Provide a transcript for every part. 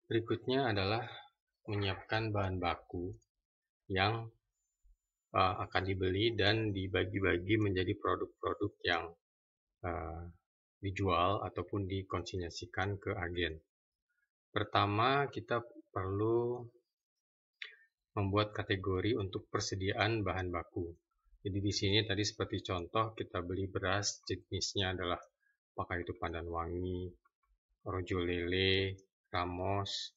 Berikutnya adalah menyiapkan bahan baku yang akan dibeli dan dibagi-bagi menjadi produk-produk yang dijual ataupun dikonsinyasikan ke agen. Pertama, kita perlu membuat kategori untuk persediaan bahan baku. Jadi di sini tadi seperti contoh kita beli beras, jenisnya adalah apakah itu pandan wangi, rojo lele, ramos.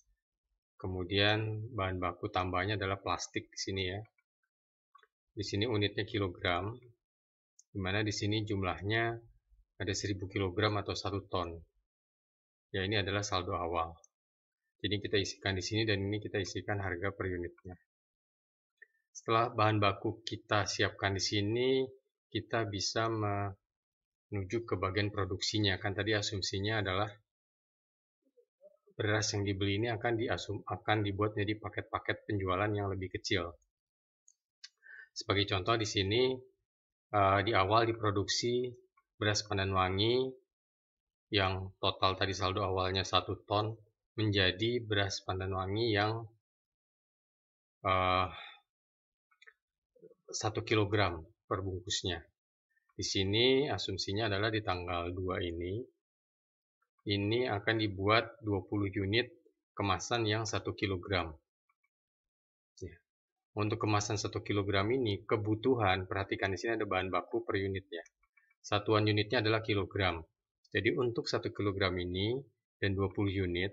Kemudian bahan baku tambahnya adalah plastik di sini ya. Di sini unitnya kilogram, di mana di sini jumlahnya ada 1000 kg atau 1 ton. Ya, ini adalah saldo awal. Jadi kita isikan di sini dan ini kita isikan harga per unitnya. Setelah bahan baku kita siapkan di sini, kita bisa menuju ke bagian produksinya. Kan tadi asumsinya adalah beras yang dibeli ini akan dibuat menjadi paket-paket penjualan yang lebih kecil. Sebagai contoh di sini di awal diproduksi beras pandan wangi yang total tadi saldo awalnya 1 ton menjadi beras pandan wangi yang 1 kg per bungkusnya. Di sini asumsinya adalah di tanggal 2 ini akan dibuat 20 unit kemasan yang 1 kg. Ya. Untuk kemasan 1 kg ini kebutuhan, perhatikan di sini ada bahan baku per unitnya. Satuan unitnya adalah kilogram. Jadi untuk 1 kg ini dan 20 unit,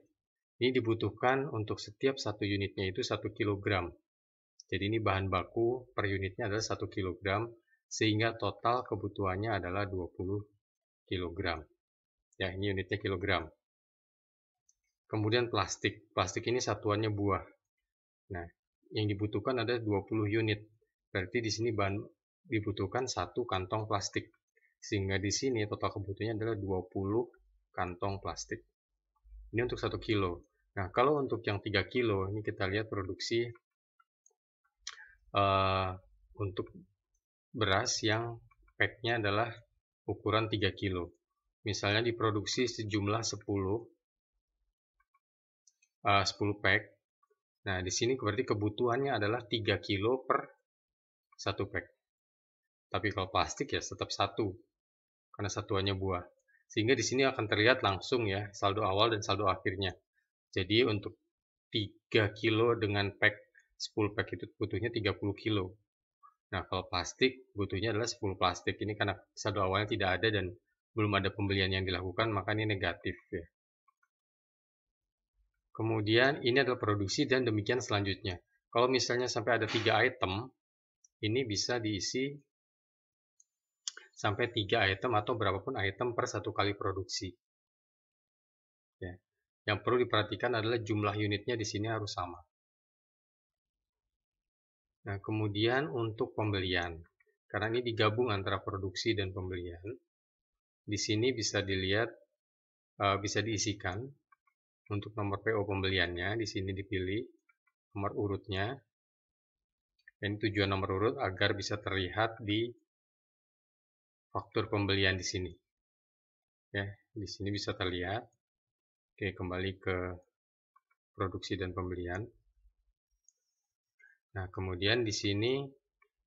ini dibutuhkan untuk setiap satu unitnya itu 1 kg. Jadi ini bahan baku per unitnya adalah 1 kg, sehingga total kebutuhannya adalah 20 kg. Ya, ini unitnya kilogram. Kemudian plastik. Plastik ini satuannya buah. Nah, yang dibutuhkan ada 20 unit. Berarti di sini dibutuhkan 1 kantong plastik. Sehingga di sini total kebutuhannya adalah 20 kantong plastik. Ini untuk 1 kilo. Nah, kalau untuk yang 3 kilo, ini kita lihat produksi untuk beras yang packnya adalah ukuran 3 kilo. Misalnya diproduksi sejumlah 10 pack. Nah, di sini berarti kebutuhannya adalah 3 kilo per 1 pack. Tapi kalau plastik ya tetap 1, karena satuannya buah. Sehingga di sini akan terlihat langsung ya saldo awal dan saldo akhirnya. Jadi untuk 3 kilo dengan pack 10 pack itu butuhnya 30 kilo. Nah, kalau plastik butuhnya adalah 10 plastik. Ini karena saldo awalnya tidak ada dan belum ada pembelian yang dilakukan, maka ini negatif ya. Kemudian ini adalah produksi dan demikian selanjutnya. Kalau misalnya sampai ada 3 item, ini bisa diisi sampai 3 item atau berapapun item per 1 kali produksi. Ya. Yang perlu diperhatikan adalah jumlah unitnya di sini harus sama. Nah, kemudian untuk pembelian, karena ini digabung antara produksi dan pembelian, di sini bisa dilihat, bisa diisikan untuk nomor PO pembeliannya. Di sini dipilih nomor urutnya. Dan tujuan nomor urut agar bisa terlihat di faktur pembelian di sini. Ya, di sini bisa terlihat. Oke, kembali ke produksi dan pembelian. Nah, kemudian di sini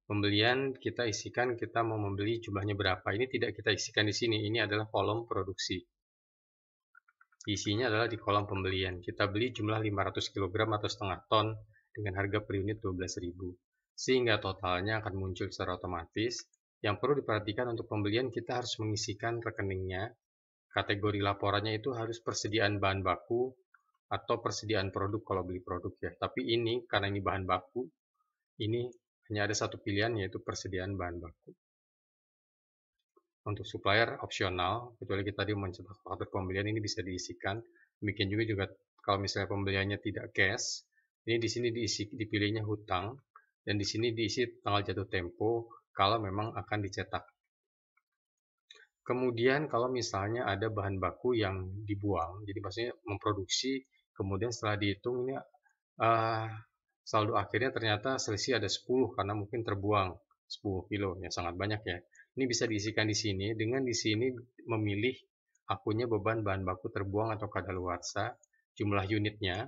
pembelian kita isikan, kita mau membeli jumlahnya berapa. Ini tidak kita isikan di sini, ini adalah kolom produksi. Isinya adalah di kolom pembelian. Kita beli jumlah 500 kg atau setengah ton dengan harga per unit 12.000. Sehingga totalnya akan muncul secara otomatis. Yang perlu diperhatikan untuk pembelian kita harus mengisikan rekeningnya. Kategori laporannya itu harus persediaan bahan baku atau persediaan produk kalau beli produk ya. Tapi ini karena ini bahan baku, ini hanya ada satu pilihan yaitu persediaan bahan baku. Untuk supplier opsional, kecuali kita tadi mencetak faktur pembelian ini bisa diisikan. Demikian juga kalau misalnya pembeliannya tidak cash, ini di sini dipilihnya hutang dan di sini diisi tanggal jatuh tempo kalau memang akan dicetak. Kemudian kalau misalnya ada bahan baku yang dibuang, jadi maksudnya memproduksi, kemudian setelah dihitung ini saldo akhirnya ternyata selisih ada 10 karena mungkin terbuang 10 kilo, ya sangat banyak ya. Ini bisa diisikan di sini dengan di sini memilih akunnya beban bahan baku terbuang atau kadaluarsa. jumlah unitnya,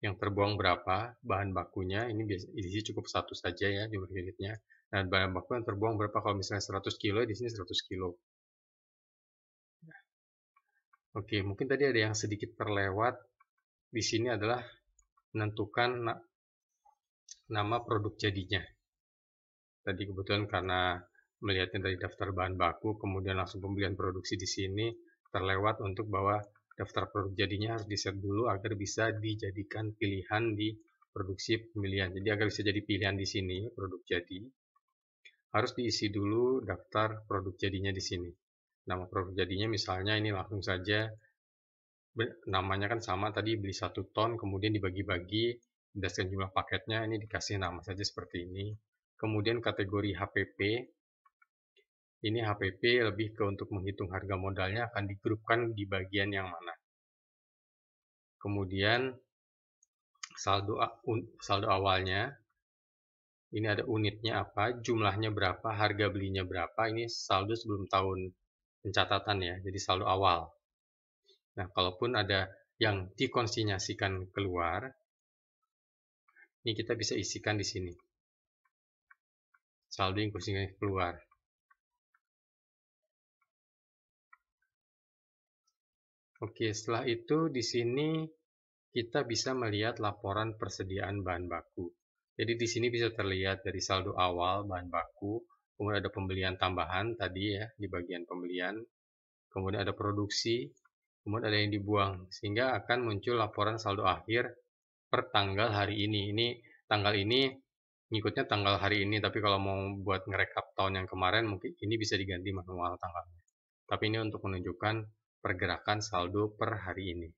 yang terbuang berapa, bahan bakunya, ini di cukup satu saja ya jumlah unitnya. Nah, bahan baku yang terbuang berapa, kalau misalnya 100 kilo, di sini 100 kilo. Oke, mungkin tadi ada yang sedikit terlewat. Di sini adalah menentukan nama produk jadinya. Tadi kebetulan karena melihatnya dari daftar bahan baku, kemudian langsung pembelian produksi di sini, terlewat untuk bahwa daftar produk jadinya harus di-set dulu agar bisa dijadikan pilihan di produksi pemilihan. Jadi agar bisa jadi pilihan di sini, produk jadi, harus diisi dulu daftar produk jadinya di sini. Nama produk jadinya misalnya ini langsung saja, namanya kan sama tadi, beli 1 ton, kemudian dibagi-bagi, berdasarkan jumlah paketnya, ini dikasih nama saja seperti ini. Kemudian kategori HPP, ini HPP lebih ke untuk menghitung harga modalnya akan digrupkan di bagian yang mana. Kemudian saldo awalnya, ini ada unitnya apa, jumlahnya berapa, harga belinya berapa, ini saldo sebelum tahun pencatatan ya, jadi saldo awal. Nah, kalaupun ada yang dikonsinyasikan keluar, ini kita bisa isikan di sini. Saldo yang konsinyasi keluar. Oke, setelah itu di sini kita bisa melihat laporan persediaan bahan baku. Jadi di sini bisa terlihat dari saldo awal bahan baku, kemudian ada pembelian tambahan tadi ya di bagian pembelian, kemudian ada produksi, kemudian ada yang dibuang, sehingga akan muncul laporan saldo akhir per tanggal hari ini. Ini tanggal ini ngikutnya tanggal hari ini, tapi kalau mau buat ngerekap tahun yang kemarin mungkin ini bisa diganti manual tanggalnya. Tapi ini untuk menunjukkan pergerakan saldo per hari ini.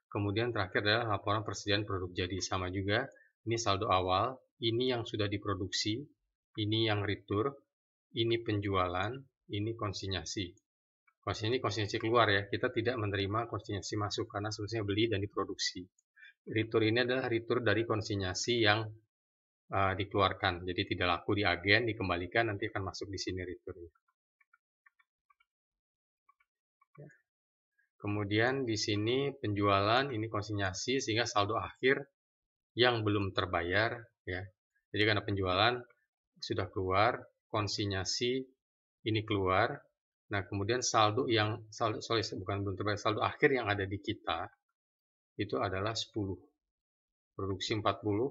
Kemudian terakhir adalah laporan persediaan produk jadi, sama juga. Ini saldo awal, ini yang sudah diproduksi, ini yang retur, ini penjualan, ini konsinyasi. Konsinyasi keluar ya, kita tidak menerima konsinyasi masuk karena seharusnya beli dan diproduksi. Retur ini adalah retur dari konsinyasi yang dikeluarkan, jadi tidak laku di agen, dikembalikan, nanti akan masuk di sini returnya. Kemudian di sini penjualan, ini konsinyasi, sehingga saldo akhir yang belum terbayar ya. Jadi karena penjualan sudah keluar, konsinyasi ini keluar. Nah, kemudian saldo akhir yang ada di kita itu adalah 10. Produksi 40,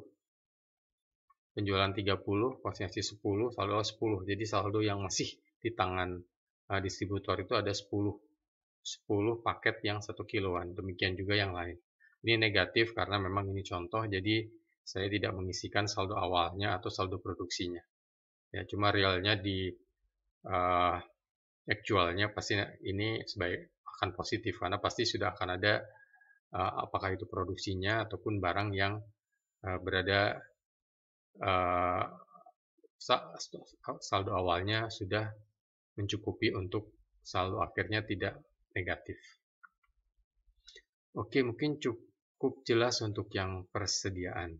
penjualan 30, konsinyasi 10, saldo 10. Jadi saldo yang masih di tangan distributor itu ada 10 paket yang 1 kiloan, demikian juga yang lain. Ini negatif karena memang ini contoh, jadi saya tidak mengisikan saldo awalnya atau saldo produksinya. Ya, cuma realnya di actualnya pasti ini akan positif karena pasti sudah akan ada apakah itu produksinya ataupun barang yang berada saldo awalnya sudah mencukupi untuk saldo akhirnya tidak negatif. Oke, mungkin cukup jelas untuk yang persediaan.